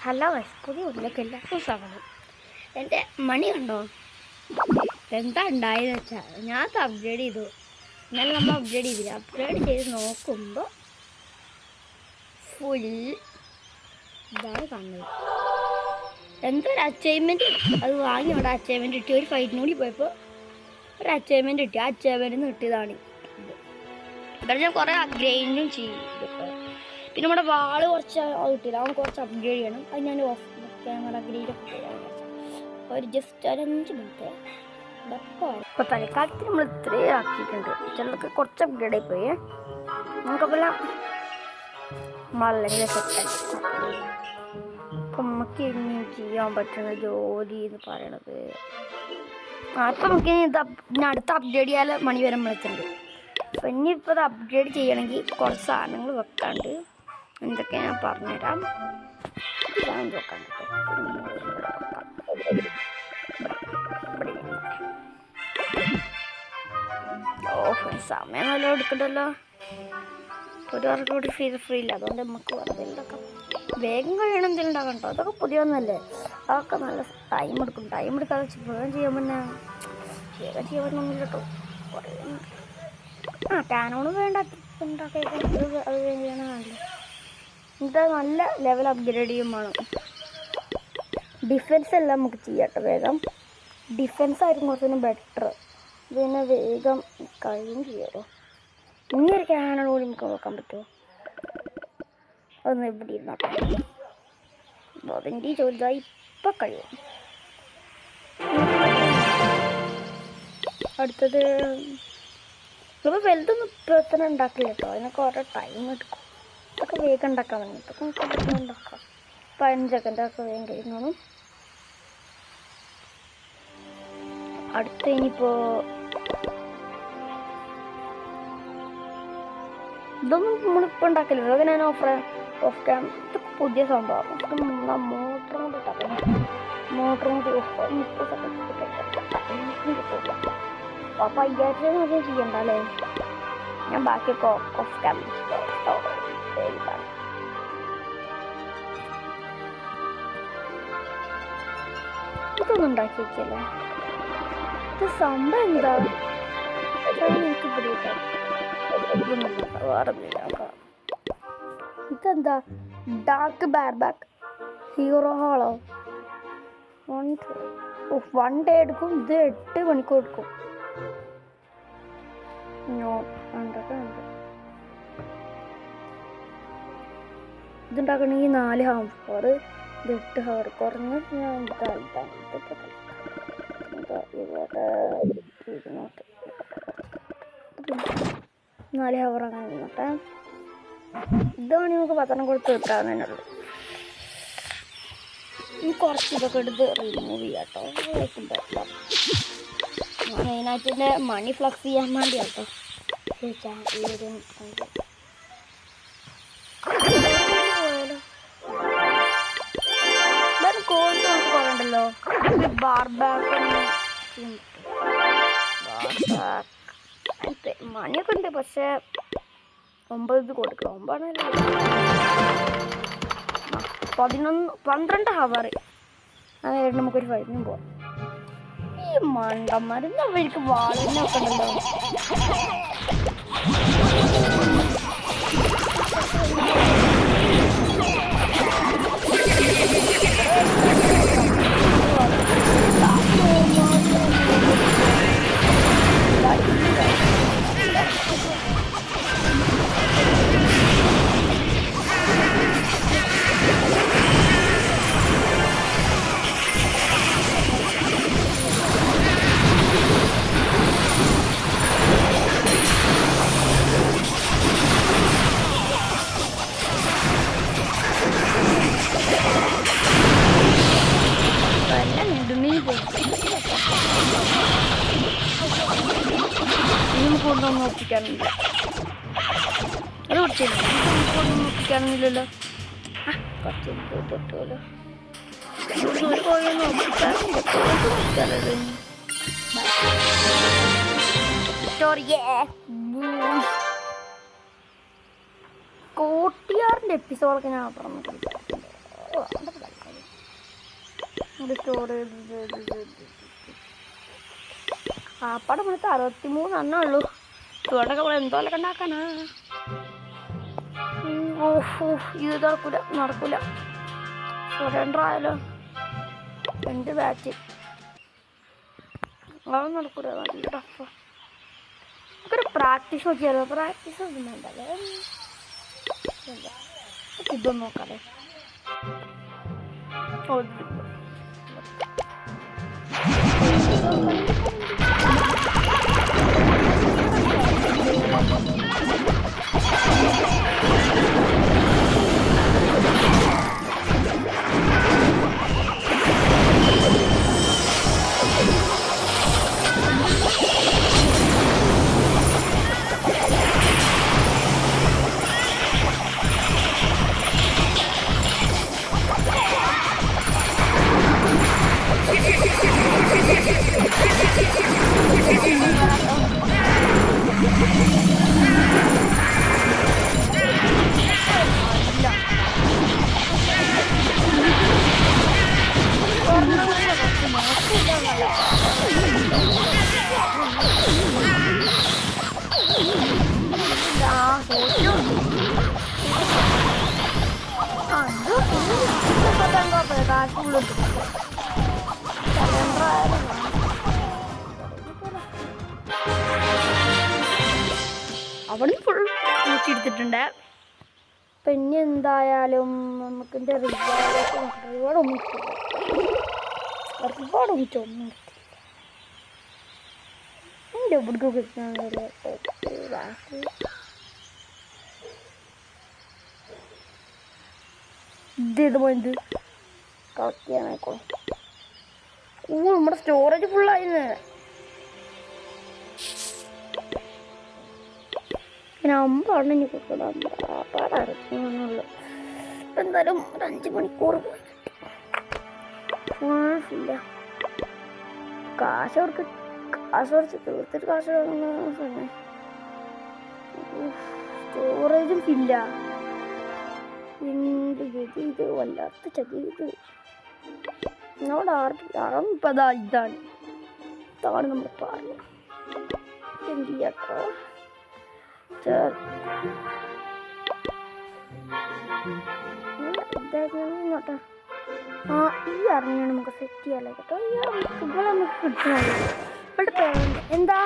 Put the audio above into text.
Hello guys, പുതിയ ഉള്ളിലേക്ക് എല്ലാവർക്കും സ്വാഗതം. എൻ്റെ മണി കണ്ടോ? എന്താ ഉണ്ടായെന്ന് വെച്ചാൽ ഞാൻ അത് അപ്ഗ്രേഡ് ചെയ്തു. എന്നാലും നമ്മൾ അപ്ഗ്രേഡ് ചെയ്തില്ല. അപ്ഗ്രേഡ് ചെയ്ത് നോക്കുമ്പോൾ ഫുൾ ഇതാണ് കാണുന്നത്. എന്തൊരു അച്ചീവ്മെൻറ്റ് അത് വാങ്ങി അവിടെ അച്ചീവ്മെൻറ്റ് കിട്ടി. ഒരു ഫൈറ്റിന് കൂടി പോയപ്പോൾ ഒരു അച്ചീവ്മെൻറ്റ് കിട്ടി. ആ അച്ചീവ്മെൻറ്റ് കിട്ടിയതാണ് ഇത്. ഇവിടെ ഞാൻ കുറേ അപ്ഗ്രേഡും ചെയ്തു. പിന്നെ നമ്മുടെ വാള് കുറച്ച് കിട്ടിയില്ല, അവൻ കുറച്ച് അപ്ഗ്രേഡ് ചെയ്യണം. അത് ഞാൻ ഓഫ് ക്യാമറ അപ്ഗ്രേഡൊക്കെ ചെയ്യാൻ ഒരു ജസ്റ്റ് ഒരു 5 മിനിറ്റ് ഇപ്പോൾ തൽക്കാലത്തിന് നമ്മൾ ഇത്രയും ആക്കിയിട്ടുണ്ട്. ചിലർക്ക് കുറച്ച് അപ്ഗ്രേഡ് ആയി പോയി. നമുക്കപ്പെല്ലാം നമ്മളല്ലെങ്കിൽ സെറ്റായി. അപ്പം നമുക്ക് ഇനി ചെയ്യാൻ പറ്റുന്ന ജോലി എന്ന് പറയണത് അപ്പം നമുക്ക് ഇനി അടുത്ത അപ്ഗ്രേഡ് ചെയ്യാൻ മണി വരെ വിളിച്ചിട്ടുണ്ട്. അപ്പം ഇനിയിപ്പോൾ ഇത് അപ്ഗ്രേഡ് ചെയ്യണമെങ്കിൽ കുറച്ച് സാധനങ്ങൾ വെക്കാണ്ട് എന്തൊക്കെ ഞാൻ പറഞ്ഞുതരാം. ഇതാണ് നോക്കാൻ സമയം നല്ല എടുക്കണ്ടല്ലോ. ഒരു വർക്കും കൂടി ഫ്രീ ഇല്ല, അതുകൊണ്ട് നമുക്ക് വെറുതെ ഉണ്ടാക്കാം. വേഗം കഴിയണം എന്തെങ്കിലും ഉണ്ടാക്കാം കേട്ടോ. അതൊക്കെ പുതിയൊന്നല്ലേ, അതൊക്കെ നല്ല ടൈം എടുക്കും. ടൈം എടുക്കാതെ വേഗം ചെയ്യാൻ പിന്നെ വേഗം ചെയ്യാൻ പറ്റുന്നില്ല കേട്ടോ. കുറേ കാനോണ് വേണ്ട ഉണ്ടാക്കി അത് ചെയ്യണമല്ലോ. ഇത് നല്ല ലെവൽ അപ്ഗ്രേഡ് ചെയ്യുമ്പോൾ ഡിഫെൻസ് എല്ലാം നമുക്ക് ചെയ്യാം കേട്ടോ. വേഗം ഡിഫെൻസ് ആയിരിക്കും കുറച്ചുകൂടി ബെറ്റർ. പിന്നെ വേഗം കഴിയും ചെയ്യാമല്ലോ. ഇനി ഒരു ക്യാനോട് കൂടി നമുക്ക് നോക്കാൻ പറ്റുമോ? അതൊന്ന് ഇവിടെ ഇരുന്നോട്ടെ. അതിൻ്റെ ചോദിച്ചാൽ ഇപ്പം കഴിയും. അടുത്തത് ഇപ്പോൾ വലുതൊന്നും ഇപ്പോൾ തന്നെ ഉണ്ടാക്കില്ല കേട്ടോ. അതിനൊക്കെ ഓരോ ടൈം എടുക്കും. അതൊക്കെ വേഗം ഉണ്ടാക്കാൻ വേണ്ടി ഇതൊക്കെ ഉണ്ടാക്കാം. 15 സെക്കൻഡൊക്കെ വേഗം കഴിയുന്നു. അടുത്ത ഇനിയിപ്പോൾ ഇതൊന്നും നമ്മളിപ്പോൾ ഉണ്ടാക്കില്ല. ഇതൊക്കെ ഞാൻ ഓഫ് ക്യാം ഇതൊക്കെ പുതിയ സംഭവം. മോട്ടറും കൂടി ഇട്ടാക്കാം. മോട്ടറും കൂടി 30 സെക്കൻഡ് കിട്ടില്ല. അപ്പോൾ 5000 മതി ചെയ്യണ്ട അല്ലേ. ഞാൻ ബാക്കിയൊക്കെ ഓഫ് ക്യാം ഇതൊന്നും ഉണ്ടാക്കി വെക്കല്ലേ. ഇത് സംഭവം എന്താ എനിക്ക് പിടിയിട്ടാ. വേറെ ഇതെന്താ ഡാർക്ക് ബാക്ക് ഹീറോ ഹാളോ. 1 ഡേ എടുക്കും. ഇത് 8 മണിക്കൂർ എടുക്കും. ഇതുണ്ടാക്കണമെങ്കിൽ 4 ഹവർ, ഇത് 8 ഹവർ. കുറഞ്ഞ ഞാൻ ഇവിടെ 4 ഹവർ അങ്ങനെ ഇരുന്നോട്ടെ. ഇതാണ് നമുക്ക് 10 കൊടുത്ത് കിട്ടാവുന്നതേ ഉള്ളൂ. ഇനി കുറച്ച് ഇതൊക്കെ എടുത്ത് റിമൂവ് ചെയ്യാം കേട്ടോ. മെയിനായിട്ട് എൻ്റെ മണി ഫ്ലക്സ് ചെയ്യാൻ വേണ്ടി കേട്ടോ. കോഴ്സ് നമുക്ക് പറയണ്ടല്ലോ. മണിയൊക്കെ ഉണ്ട്, പക്ഷെ 9 കൊടുക്കണം. 12 ഹവർ അങ്ങനെ നമുക്കൊരു ഫൈറ്റിനും പോവാം. ഈ മണ്ടന്മാരെന്ന് അവർക്ക് വാളിനൊക്കെ ഉണ്ടല്ലോ. നമുക്കൊന്നും നോക്കിക്കാനില്ല. അത് കുടിച്ചില്ല. നമുക്കൊന്നും നോക്കിക്കാനില്ലല്ലോ. തൊട്ടുമല്ലോ കോട്ടിയാറിൻ്റെ എപ്പിസോഡൊക്കെ ഞാൻ പറഞ്ഞിട്ടുണ്ട്. ആപ്പാടെ മൊത്തം 63 എണ്ണേ ഉള്ളൂ. ഇതുകൊണ്ടൊക്കെ നമ്മൾ എന്തോലൊക്കെ ഉണ്ടാക്കാനാ. ഇത് നടക്കൂല. സറണ്ടർ ആയാലോ എൻ്റെ ബാറ്റ് അത് നടക്കൂല. നല്ല ടഫ്. നമുക്കൊരു പ്രാക്ടീസ് നോക്കിയാലോ? പ്രാക്ടീസ് ഒന്നും വേണ്ടല്ലേ. ഇതൊന്നും നോക്കാല്ലേ. അവിടെ ഫുൾ എടുത്തിട്ടുണ്ട്. പിന്നെ എന്തായാലും നമുക്ക് റിവാർഡൊന്നും കിട്ടില്ല. എൻ്റെ ഇവിടേക്ക് കിട്ടുന്നത് ഇത് പോയത് കളക്ട് ചെയ്യാനായിക്കോളും. നമ്മുടെ സ്റ്റോറേജ് ഫുള്ളായിന്ന്. പിന്നെ 5 ഇനി കൊടുക്കണം. പാടാറുള്ളൂ. ഇപ്പം എന്തായാലും ഒരു 5 മണിക്കൂർ ഫുള്ളില്ല. കാശ് കുറച്ച് തീർത്തിട്ട് കാശ് വാങ്ങുന്ന സ്റ്റോറേജും ഇല്ല. ഇത് വല്ലാത്ത ചതി. നമ്മുടെ ഇപ്പം ഇതാണ് നമ്മൾ പറഞ്ഞു. എന്ത് ചെയ്യാട്ടോ? നോട്ടെ. ഈ അറിഞ്ഞാണ് നമുക്ക് സെറ്റ് ചെയ്യാലോ കേട്ടോ. ഫുട്ബോൾ നമുക്ക് കിട്ടുന്നത്. എന്താ